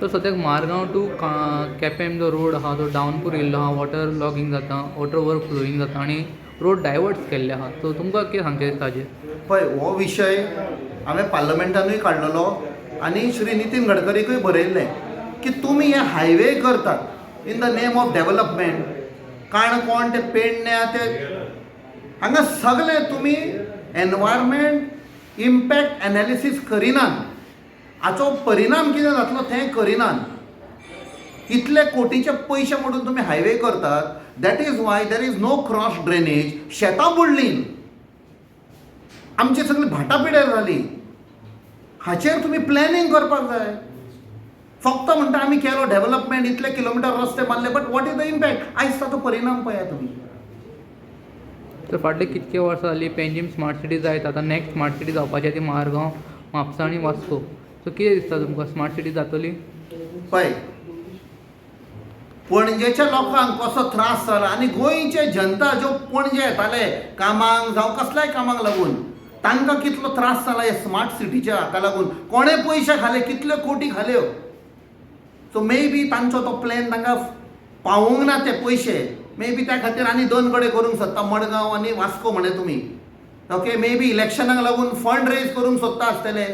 तर सद्याक मारगांव टू केपें जो रोड आहा तो डावनपूर येयल्लो आहा, वॉटर लॉगिंग जाता, वॉटर ओवरफ्लोईंग जाता आनी रोड डायवर्ट्स केल्ले आहा. सो तुमकां कितें सांगचें दिसता हाजेर? पळय हो विशय हांवें पार्लमेंटानूय काडलेलो आनी श्री नितीन गडकरीकूय बरयल्लें की तुमी हे हायवे करतात in the name of development. Canacona ते पेडण्या ते हांगा सगळे तुमी एनवायरमेंट इम्पॅक्ट एनालिसीस करिनात. हाचो परिणाम कितें जातलो तें करिनात. इतले कोटीचे पयशे मोडून तुमी हायवे करतात. That is why there is no cross drainage. शेतां बुडलीं, आमची सगळी भाटां पिड्यार जाली. हाचेर तुमी प्लॅनिंग करपाक जाय. फक्त म्हणटा आमी केलो डेव्हलपमेंट, इतले किलोमिटर रस्ते बांदले, but what is the impact? आयज ताचो परिणाम पळया तुमी. तर फाटले कितके वर्सां जालीं पेंजीम स्मार्ट सिटी जायत, आतां नेक्स्ट स्मार्ट सिटी जावपाची ती मारगांव, म्हापसा आनी वास्को. सो कितें दिसता तुमकां, स्मार्ट सिटी जातली? पळय, पणजेच्या लोकांक कसो त्रास जाला आनी गोंयचे जनता ज्यो पणजे येताले कामांक जावं कसल्याय कामाक लागून, तांकां कितलो त्रास जाला हे स्मार्ट सिटीच्या हाका लागून. कोणे पयशे खाले, कितल्यो कोटी खाल्यो. सो मे बी तांचो तो प्लॅन तांकां पावूंक ना ते पयशे. मे बी त्या खातीर आनी 2 कडेन करूंक सोदता, मडगांव आनी वास्को म्हणे तुमी. ओके, मे बी इलेक्शनाक लागून फंड रेज करूंक सोदता आसतले.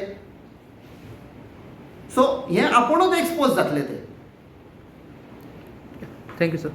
सो हे आपुणूच एक्सपोज जातले ते. Thank you sir.